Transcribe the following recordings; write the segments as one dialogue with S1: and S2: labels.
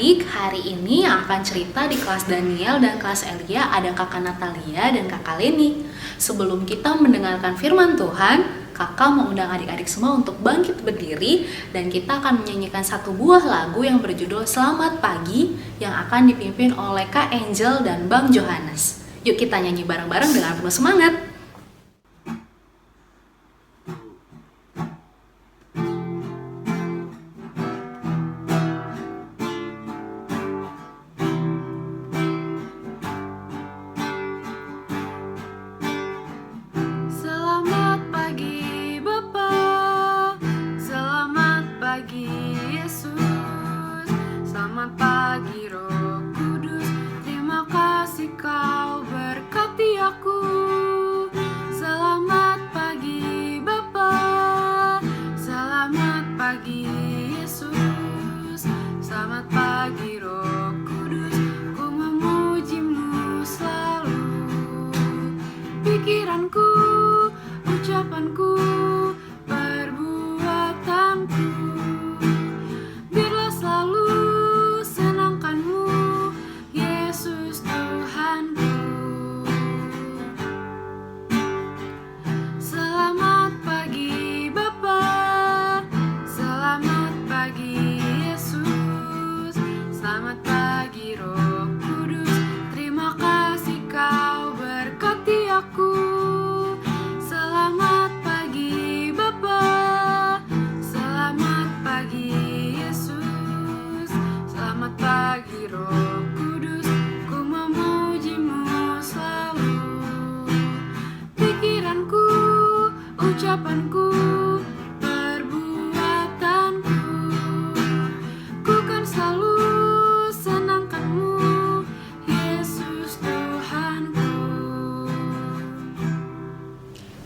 S1: adik-adik, hari ini yang akan cerita di kelas Daniel dan kelas Elia ada kakak Natalia dan kakak Leni. Sebelum kita mendengarkan firman Tuhan, kakak mengundang adik-adik semua untuk bangkit berdiri dan kita akan menyanyikan satu buah lagu yang berjudul Selamat Pagi yang akan dipimpin oleh Kak Angel dan Bang Johannes. Yuk kita nyanyi bareng-bareng dengan penuh semangat.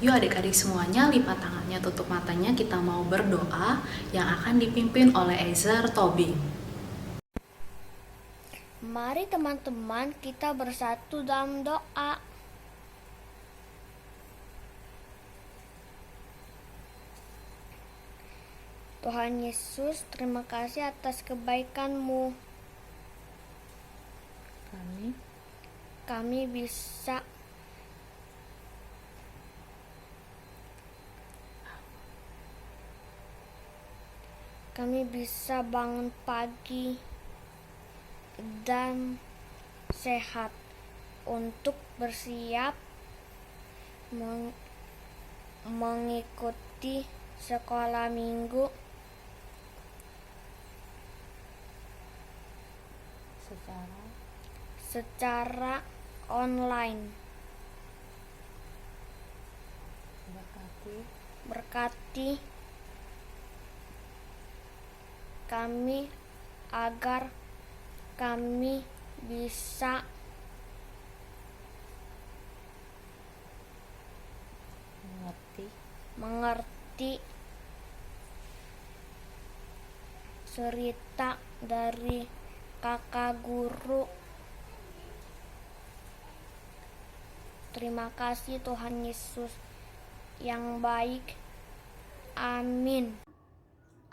S1: Yuk adik-adik semuanya lipat tangannya, tutup matanya, kita mau berdoa yang akan dipimpin oleh Ezer Tobing.
S2: Mari teman-teman kita bersatu dalam doa. Tuhan Yesus, terima kasih atas kebaikan-Mu. Kami bisa bangun pagi dan sehat untuk bersiap mengikuti sekolah minggu secara online. Berkati kami agar kami bisa mengerti cerita dari kakak guru. Terima kasih Tuhan Yesus yang baik. Amin.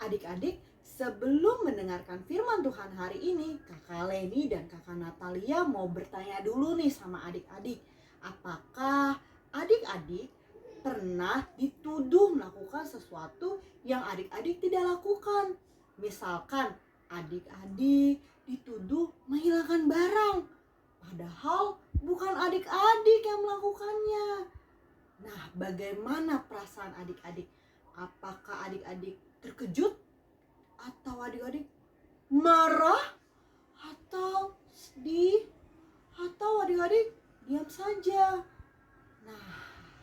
S3: Adik-adik, sebelum mendengarkan firman Tuhan hari ini, kakak Leni dan kakak Natalia mau bertanya dulu nih sama adik-adik. Apakah adik-adik pernah dituduh melakukan sesuatu yang adik-adik tidak lakukan? Misalkan adik-adik dituduh menghilangkan barang, padahal bukan adik-adik yang melakukannya. Nah, bagaimana perasaan adik-adik? Apakah adik-adik terkejut? Atau adik-adik marah? Atau sedih? Atau adik-adik diam saja? Nah,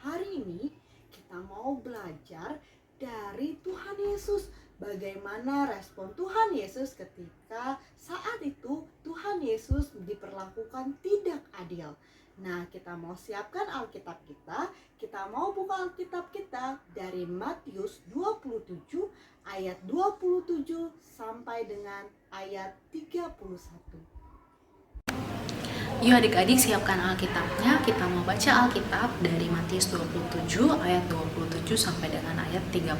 S3: hari ini kita mau belajar dari Tuhan Yesus. Bagaimana respon Tuhan Yesus ketika saat itu Tuhan Yesus diperlakukan tidak adil. Nah, kita mau siapkan Alkitab kita. Kita mau buka Alkitab kita dari Matius 27 ayat 27 sampai dengan ayat 31.
S1: Yuk adik-adik siapkan Alkitabnya, kita mau baca Alkitab dari Matius 27 ayat 27 sampai dengan ayat 31.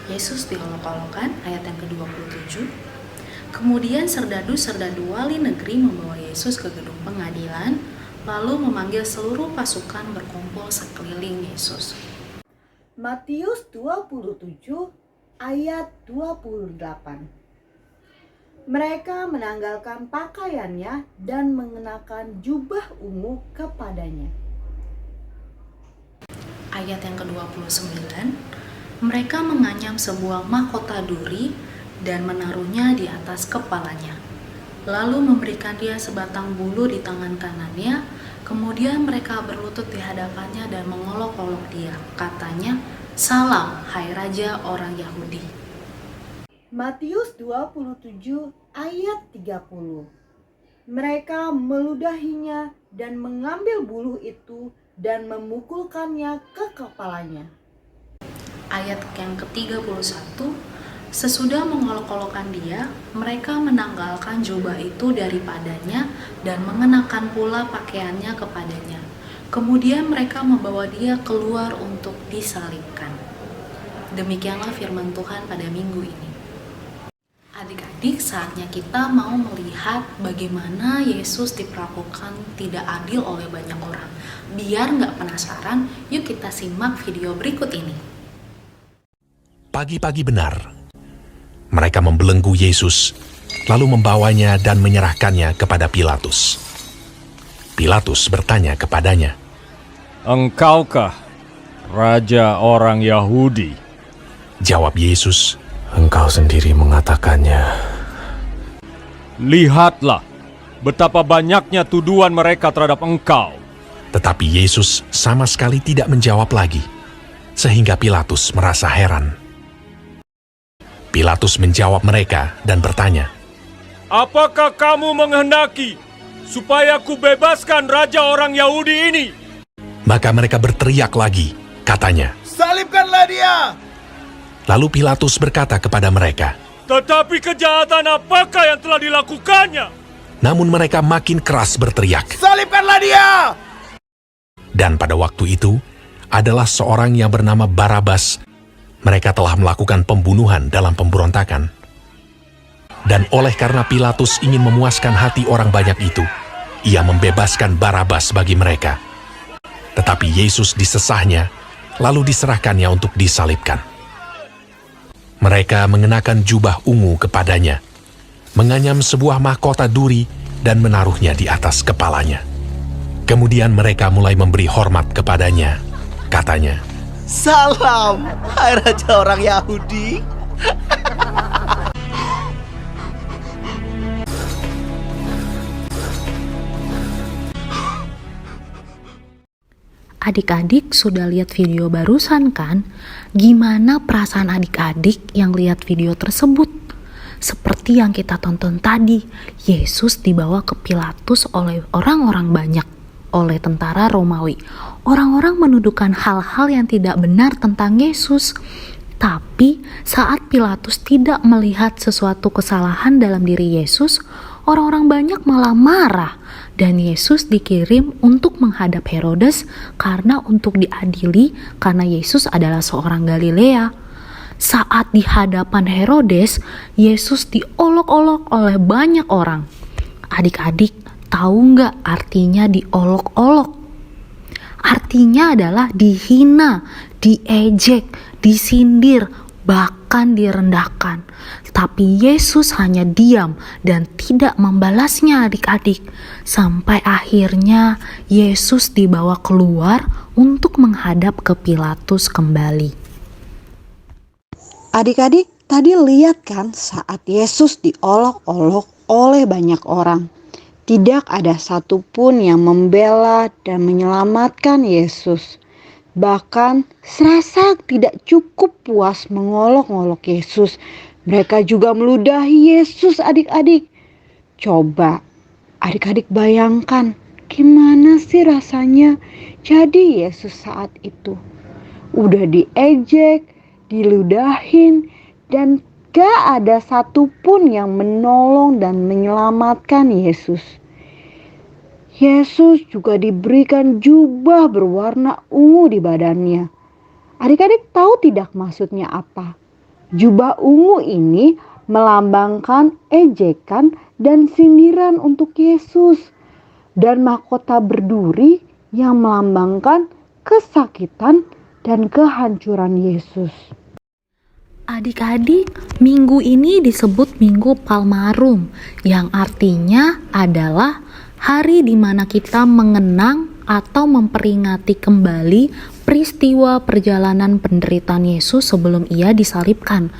S1: Yesus diolok-olokkan ayat yang ke-27. Kemudian serdadu-serdadu wali negeri membawa Yesus ke gedung pengadilan, lalu memanggil seluruh pasukan berkumpul sekeliling Yesus.
S3: Matius 27 ayat 28. Mereka menanggalkan pakaiannya dan mengenakan jubah ungu kepadanya.
S1: Ayat yang ke-29, mereka menganyam sebuah mahkota duri dan menaruhnya di atas kepalanya. Lalu memberikan dia sebatang bulu di tangan kanannya. Kemudian mereka berlutut di hadapannya dan mengolok-olok dia. Katanya, "Salam, hai Raja orang Yahudi."
S3: Matius 27 ayat 30. Mereka meludahinya dan mengambil bulu itu dan memukulkannya ke kepalanya.
S1: Ayat yang ke-31, sesudah mengolok-olokkan dia, mereka menanggalkan jubah itu daripadanya dan mengenakan pula pakaiannya kepadanya. Kemudian mereka membawa dia keluar untuk disalibkan. Demikianlah firman Tuhan pada minggu ini. Adik-adik, saatnya kita mau melihat bagaimana Yesus diperlakukan tidak adil oleh banyak orang. Biar nggak penasaran, yuk kita simak video berikut ini.
S4: Pagi-pagi benar, mereka membelenggu Yesus, lalu membawanya dan menyerahkannya kepada Pilatus. Pilatus bertanya kepadanya,
S5: "Engkaukah Raja orang Yahudi?"
S4: Jawab Yesus, "Engkau sendiri mengatakannya."
S5: "Lihatlah betapa banyaknya tuduhan mereka terhadap engkau."
S4: Tetapi Yesus sama sekali tidak menjawab lagi, sehingga Pilatus merasa heran. Pilatus menjawab mereka dan bertanya,
S5: "Apakah kamu menghendaki supaya kubebaskan Raja orang Yahudi ini?"
S4: Maka mereka berteriak lagi, katanya,
S6: "Salibkanlah dia!"
S4: Lalu Pilatus berkata kepada mereka,
S5: "Tetapi kejahatan apakah yang telah dilakukannya?"
S4: namun mereka makin keras berteriak.
S6: "Salibkanlah dia!"
S4: Dan pada waktu itu, adalah seorang yang bernama Barabas. Mereka telah melakukan pembunuhan dalam pemberontakan. Dan oleh karena Pilatus ingin memuaskan hati orang banyak itu, ia membebaskan Barabas bagi mereka. Tetapi Yesus disesahnya, lalu diserahkannya untuk disalibkan. Mereka mengenakan jubah ungu kepadanya, menganyam sebuah mahkota duri dan menaruhnya di atas kepalanya. Kemudian mereka mulai memberi hormat kepadanya. Katanya,
S6: "Salam, hai Raja orang Yahudi."
S1: Adik-adik sudah lihat video barusan kan? Gimana perasaan adik-adik yang lihat video tersebut? Seperti yang kita tonton tadi, Yesus dibawa ke Pilatus oleh orang-orang banyak, oleh tentara Romawi. Orang-orang menuduhkan hal-hal yang tidak benar tentang Yesus. Tapi saat Pilatus tidak melihat sesuatu kesalahan dalam diri Yesus, orang-orang banyak malah marah. Dan Yesus dikirim untuk menghadap Herodes karena untuk diadili karena Yesus adalah seorang Galilea. Saat di hadapan Herodes, Yesus diolok-olok oleh banyak orang. Adik-adik, tahu nggak artinya diolok-olok? Artinya adalah dihina, diejek, disindir, bahkan direndahkan. Tapi Yesus hanya diam dan tidak membalasnya adik-adik. Sampai akhirnya Yesus dibawa keluar untuk menghadap ke Pilatus kembali.
S7: Adik-adik, tadi lihat kan saat Yesus diolok-olok oleh banyak orang. Tidak ada satupun yang membela dan menyelamatkan Yesus. Bahkan serasa tidak cukup puas mengolok-olok Yesus, mereka juga meludahi Yesus adik-adik. Coba adik-adik bayangkan gimana sih rasanya jadi Yesus saat itu. Udah diejek, diludahin, dan gak ada satupun yang menolong dan menyelamatkan Yesus. Yesus juga diberikan jubah berwarna ungu di badannya. Adik-adik tahu tidak maksudnya apa? Jubah ungu ini melambangkan ejekan dan sindiran untuk Yesus, dan mahkota berduri yang melambangkan kesakitan dan kehancuran Yesus.
S1: Adik-adik, minggu ini disebut Minggu Palmarum, yang artinya adalah hari di mana kita mengenang atau memperingati kembali peristiwa perjalanan penderitaan Yesus sebelum ia disalibkan.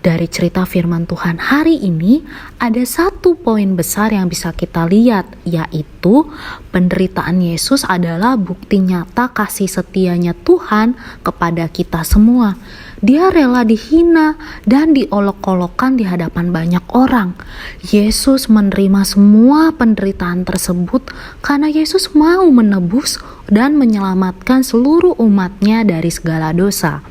S1: Dari cerita firman Tuhan hari ini, ada satu poin besar yang bisa kita lihat, yaitu penderitaan Yesus adalah bukti nyata kasih setianya Tuhan kepada kita semua. Dia rela dihina dan diolok-olokkan di hadapan banyak orang. Yesus menerima semua penderitaan tersebut karena Yesus mau menebus dan menyelamatkan seluruh umatnya dari segala dosa.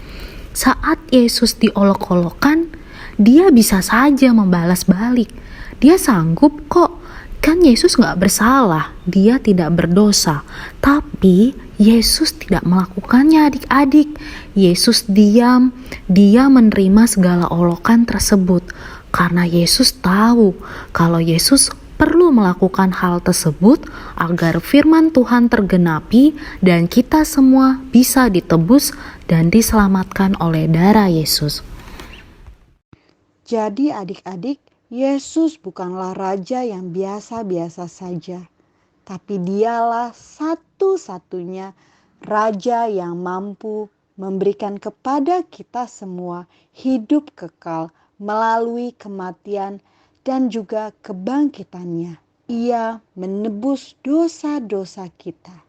S1: Saat Yesus diolok-olokkan, dia bisa saja membalas balik. Dia sanggup kok. Kan Yesus gak bersalah, dia tidak berdosa. Tapi Yesus tidak melakukannya adik-adik. Yesus diam, dia menerima segala olokan tersebut. Karena Yesus tahu kalau Yesus perlu melakukan hal tersebut agar firman Tuhan tergenapi dan kita semua bisa ditebus dan diselamatkan oleh darah Yesus.
S7: Jadi adik-adik, Yesus bukanlah raja yang biasa-biasa saja, tapi dialah satu-satunya raja yang mampu memberikan kepada kita semua hidup kekal melalui kematian dan juga kebangkitannya. Ia menebus dosa-dosa kita.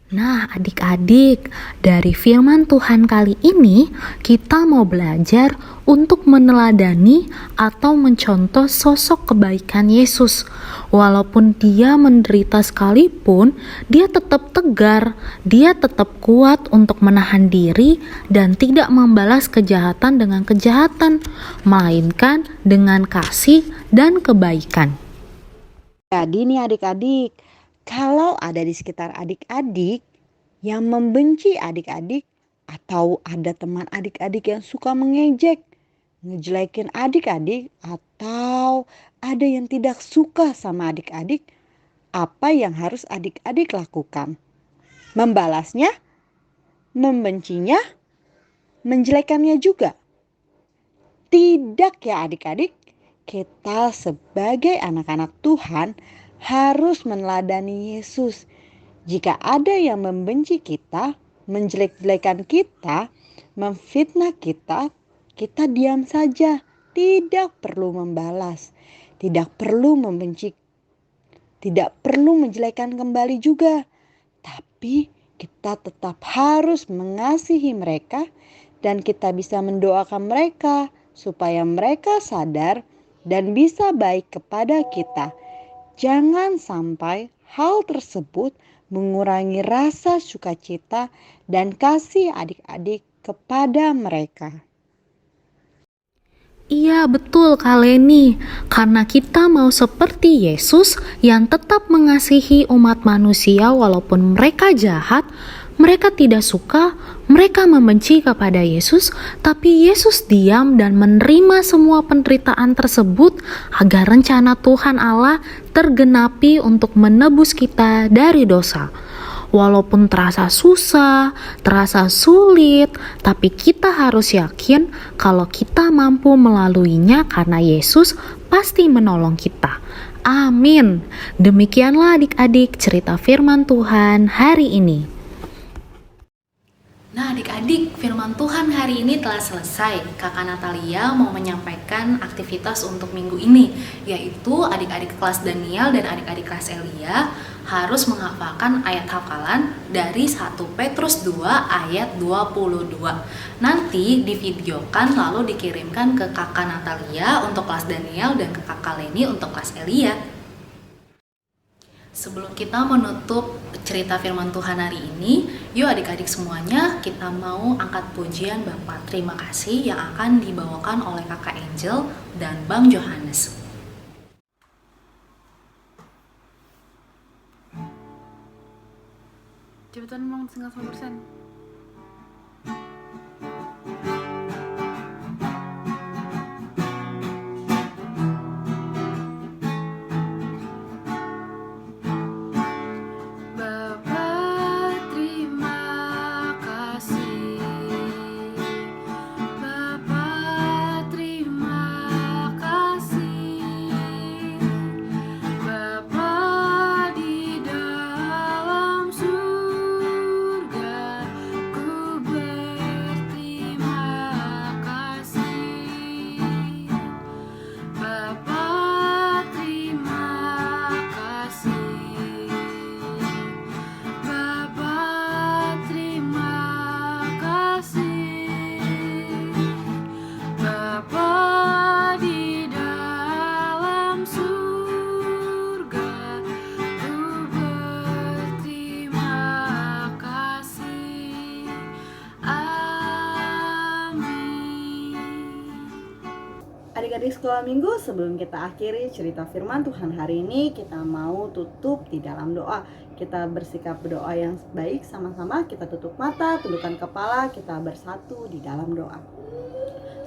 S1: Nah adik-adik, dari firman Tuhan kali ini kita mau belajar untuk meneladani atau mencontoh sosok kebaikan Yesus. Walaupun dia menderita sekalipun, dia tetap tegar, dia tetap kuat untuk menahan diri dan tidak membalas kejahatan dengan kejahatan, melainkan dengan kasih dan kebaikan.
S7: Jadi nih adik-adik, kalau ada di sekitar adik-adik yang membenci adik-adik, atau ada teman adik-adik yang suka mengejek, ngejelekin adik-adik, atau ada yang tidak suka sama adik-adik, apa yang harus adik-adik lakukan? Membalasnya, membencinya, menjelekannya juga? Tidak ya adik-adik, kita sebagai anak-anak Tuhan harus meneladani Yesus. Jika ada yang membenci kita, menjelek-jelekan kita, memfitnah kita, kita diam saja. Tidak perlu membalas, tidak perlu membenci, tidak perlu menjelekan kembali juga. Tapi kita tetap harus mengasihi mereka dan kita bisa mendoakan mereka supaya mereka sadar dan bisa baik kepada kita. Jangan sampai hal tersebut mengurangi rasa sukacita dan kasih adik-adik kepada mereka.
S1: Iya betul Kak Leni, karena kita mau seperti Yesus yang tetap mengasihi umat manusia walaupun mereka jahat, mereka tidak suka, mereka membenci kepada Yesus, tapi Yesus diam dan menerima semua penderitaan tersebut agar rencana Tuhan Allah tergenapi untuk menebus kita dari dosa. Walaupun terasa susah, terasa sulit, tapi kita harus yakin kalau kita mampu melaluinya karena Yesus pasti menolong kita. Amin. Demikianlah adik-adik cerita firman Tuhan hari ini. Nah adik-adik, firman Tuhan hari ini telah selesai. Kakak Natalia mau menyampaikan aktivitas untuk minggu ini, yaitu adik-adik kelas Daniel dan adik-adik kelas Elia harus menghafalkan ayat hafalan dari 1 Petrus 2 ayat 22. Nanti divideokan lalu dikirimkan ke kakak Natalia untuk kelas Daniel dan ke kakak Leni untuk kelas Elia. Sebelum kita menutup cerita firman Tuhan hari ini, yuk adik-adik semuanya kita mau angkat pujian Bapa Terima Kasih yang akan dibawakan oleh kakak Angel dan Bang Johannes.
S8: Cepetan emang tinggal 100%.
S3: Adik-adik sekolah minggu, sebelum kita akhiri cerita firman Tuhan hari ini, kita mau tutup di dalam doa. Kita bersikap berdoa yang baik sama-sama, kita tutup mata, tundukkan kepala, kita bersatu di dalam doa.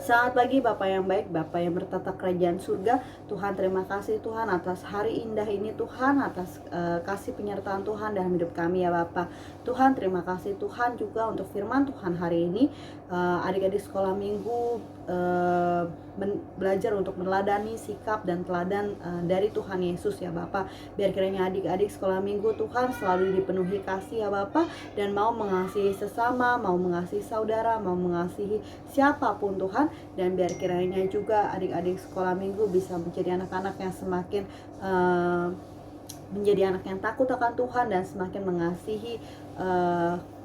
S3: Selamat pagi Bapak yang baik, Bapak yang bertata kerajaan surga. Tuhan, terima kasih Tuhan atas hari indah ini Tuhan, atas kasih penyertaan Tuhan dalam hidup kami ya Bapak. Tuhan, terima kasih Tuhan juga untuk firman Tuhan hari ini. Adik-adik sekolah minggu belajar untuk meneladani sikap dan teladan dari Tuhan Yesus ya Bapak. Biar kiranya adik-adik sekolah minggu Tuhan selalu dipenuhi kasih ya Bapak, dan mau mengasihi sesama, mau mengasihi saudara, mau mengasihi siapapun Tuhan. Dan biar kiranya juga adik-adik sekolah minggu bisa menjadi anak-anak yang semakin menjadi anak yang takut akan Tuhan dan semakin mengasihi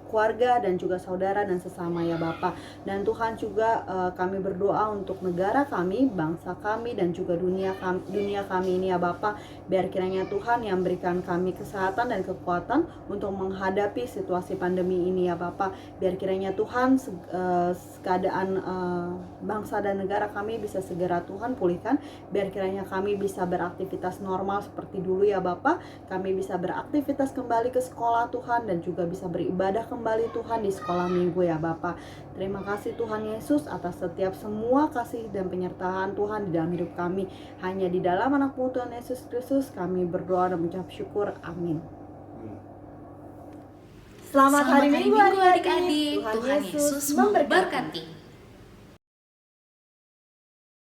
S3: keluarga dan juga saudara dan sesama ya Bapak. Dan Tuhan juga kami berdoa untuk negara kami, bangsa kami, dan juga dunia kami ini ya Bapak. Biar kiranya Tuhan yang berikan kami kesehatan dan kekuatan untuk menghadapi situasi pandemi ini ya Bapak. Biar kiranya Tuhan keadaan bangsa dan negara kami bisa segera Tuhan pulihkan. Biar kiranya kami bisa beraktivitas normal seperti dulu ya Bapak. Kami bisa beraktivitas kembali ke sekolah Tuhan, dan juga bisa beribadah kembali Tuhan di sekolah minggu ya Bapak. Terima kasih Tuhan Yesus atas setiap semua kasih dan penyertaan Tuhan di dalam hidup kami. Hanya di dalam anak-Mu Tuhan Yesus Kristus kami berdoa dan mengucap syukur. Amin.
S1: Selamat hari Minggu adik-adik. Tuhan Yesus memberkati.